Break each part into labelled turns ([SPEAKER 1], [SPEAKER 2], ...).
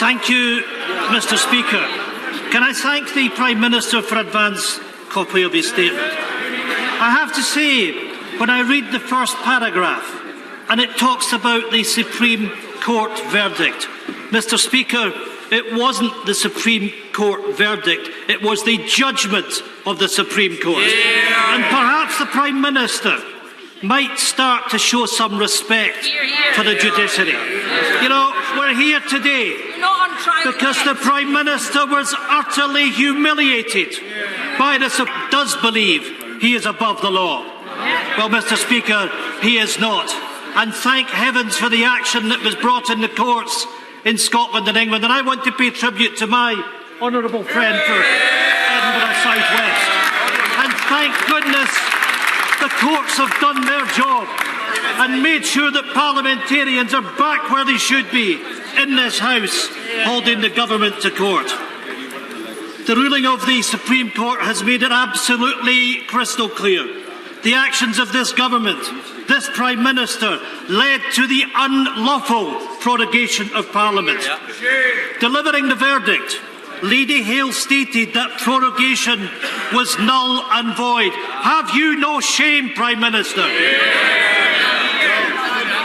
[SPEAKER 1] Thank you, Mr. Speaker. Can I thank the Prime Minister for advance copy of his statement? I have to say, when I read the first paragraph, and it talks about the Supreme Court verdict, Mr. Speaker, it wasn't the Supreme Court verdict, it was the judgment of the Supreme Court. Yeah. And perhaps the Prime Minister might start to show some respect for the judiciary. You know, we're here today because the Prime Minister was utterly humiliated by this. Does believe he is above the law. Well, Mr. Speaker, he is not. And thank heavens for the action that was brought in the courts in Scotland and England. And I want to pay tribute to my honourable friend for Edinburgh South West. And thank goodness the courts have done their job and made sure that parliamentarians are back where they should be, in this House, holding the government to court. The ruling of the Supreme Court has made it absolutely crystal clear. The actions of this government, this Prime Minister, led to the unlawful prorogation of Parliament. Delivering the verdict, Lady Hale stated that prorogation was null and void. Have you no shame, Prime Minister?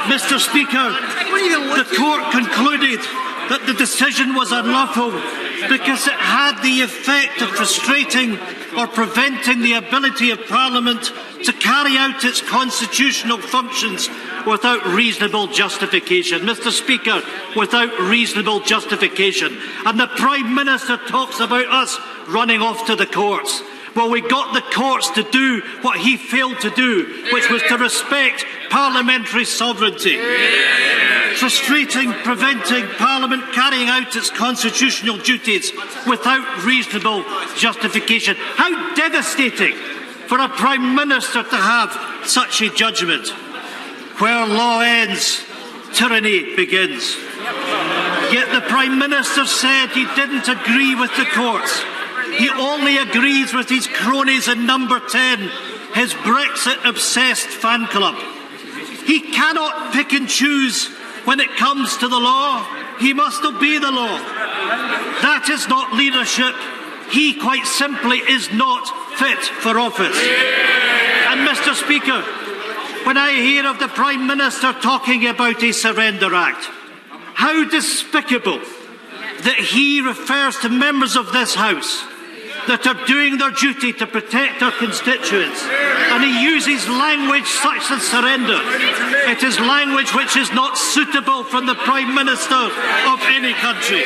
[SPEAKER 1] Mr. Speaker, the court concluded that the decision was unlawful because it had the effect of frustrating or preventing the ability of Parliament to carry out its constitutional functions without reasonable justification. Mr. Speaker, without reasonable justification. And the Prime Minister talks about us running off to the courts. Well, we got the courts to do what he failed to do, which was to respect parliamentary sovereignty. Frustrating, preventing Parliament carrying out its constitutional duties without reasonable justification. How devastating for a Prime Minister to have such a judgment. Where law ends, tyranny begins. Yet the Prime Minister said he didn't agree with the courts. He only agrees with his cronies in Number 10, his Brexit-obsessed fan club. He cannot pick and choose when it comes to the law. He must obey the law. That is not leadership. He, quite simply, is not fit for office. And, Mr. Speaker, when I hear of the Prime Minister talking about a Surrender Act, how despicable that he refers to members of this House that are doing their duty to protect our constituents, and he uses language such as surrender. It is language which is not suitable from the Prime Minister of any country.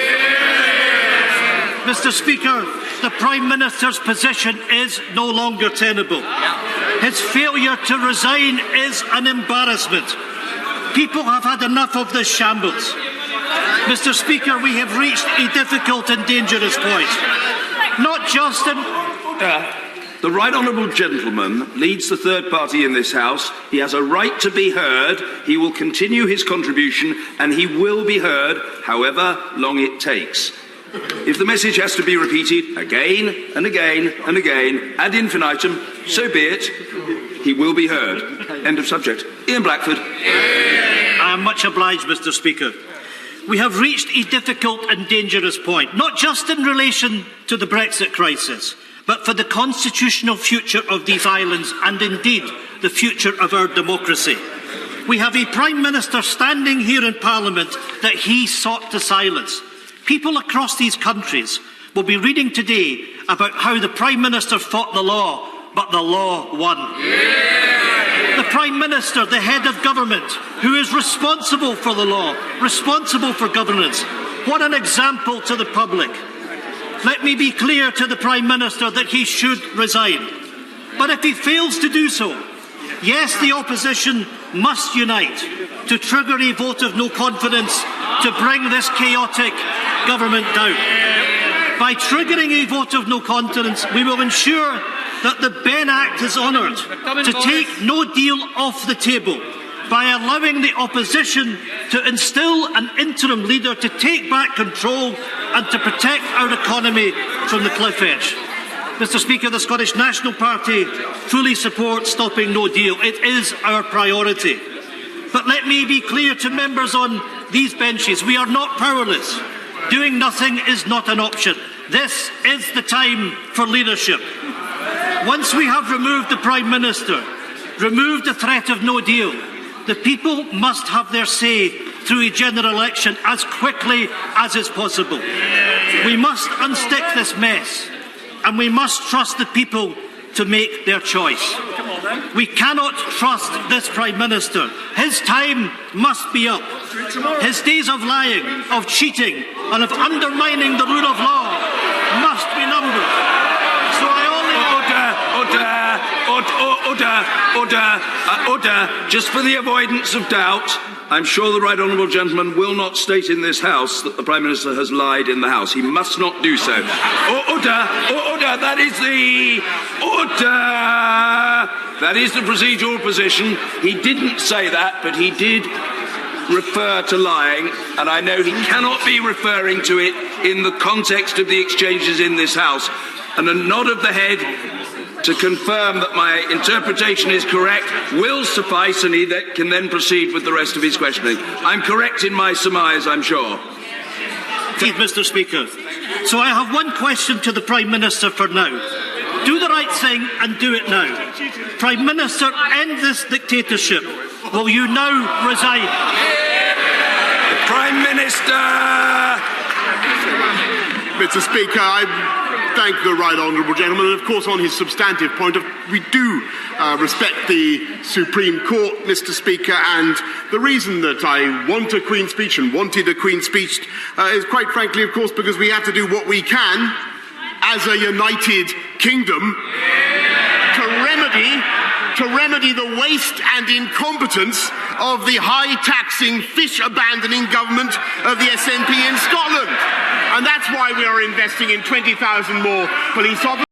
[SPEAKER 1] Mr. Speaker, the Prime Minister's position is no longer tenable. His failure to resign is an embarrassment. People have had enough of this shambles. Mr. Speaker, we have reached a difficult and dangerous point. Not just in...
[SPEAKER 2] The right honourable gentleman leads the third party in this House. He has a right to be heard. He will continue his contribution and he will be heard however long it takes. If the message has to be repeated again and again and again ad infinitum, so be it. He will be heard. End of subject. Ian Blackford.
[SPEAKER 1] I am much obliged, Mr. Speaker. We have reached a difficult and dangerous point, not just in relation to the Brexit crisis, but for the constitutional future of these islands and indeed the future of our democracy. We have a Prime Minister standing here in Parliament that he sought to silence. People across these countries will be reading today about how the Prime Minister fought the law, but the law won. The Prime Minister, the head of government, who is responsible for the law, responsible for governance. What an example to the public. Let me be clear to the Prime Minister that he should resign. But if he fails to do so, yes, the opposition must unite to trigger a vote of no confidence to bring this chaotic government down. By triggering a vote of no confidence, we will ensure that the Benn Act is honoured, to take no deal off the table, by allowing the opposition to instil an interim leader to take back control and to protect our economy from the cliff edge. Mr. Speaker, the Scottish National Party fully supports stopping no deal. It is our priority. But let me be clear to members on these benches, we are not powerless. Doing nothing is not an option. This is the time for leadership. Once we have removed the Prime Minister, removed the threat of no deal, the people must have their say through a general election as quickly as is possible. We must unstick this mess, and we must trust the people to make their choice. We cannot trust this Prime Minister. His time must be up. His days of lying, of cheating, and of undermining the rule of law must be numbered. So I
[SPEAKER 2] Order. Just for the avoidance of doubt, I'm sure the right honourable gentleman will not state in this House that the Prime Minister has lied in the House. He must not do so. Order. That is the procedural position. He didn't say that, but he did refer to lying, and I know he cannot be referring to it in the context of the exchanges in this House. And a nod of the head to confirm that my interpretation is correct will suffice, and he can then proceed with the rest of his questioning. I'm correct in my surmise, I'm sure.
[SPEAKER 1] Indeed, Mr. Speaker. So I have one question to the Prime Minister for now. Do the right thing and do it now. Prime Minister, end this dictatorship. Will you now resign?
[SPEAKER 2] The Prime Minister!
[SPEAKER 3] Mr. Speaker, I thank the right honourable gentleman, and of course on his substantive point, we do respect the Supreme Court, Mr. Speaker, and the reason that I want a Queen's speech and wanted a Queen's speech is quite frankly, of course, because we have to do what we can as a united kingdom to remedy the waste and incompetence of the high-taxing, fish-abandoning government of the SNP in Scotland. And that's why we are investing in 20,000 more police officers.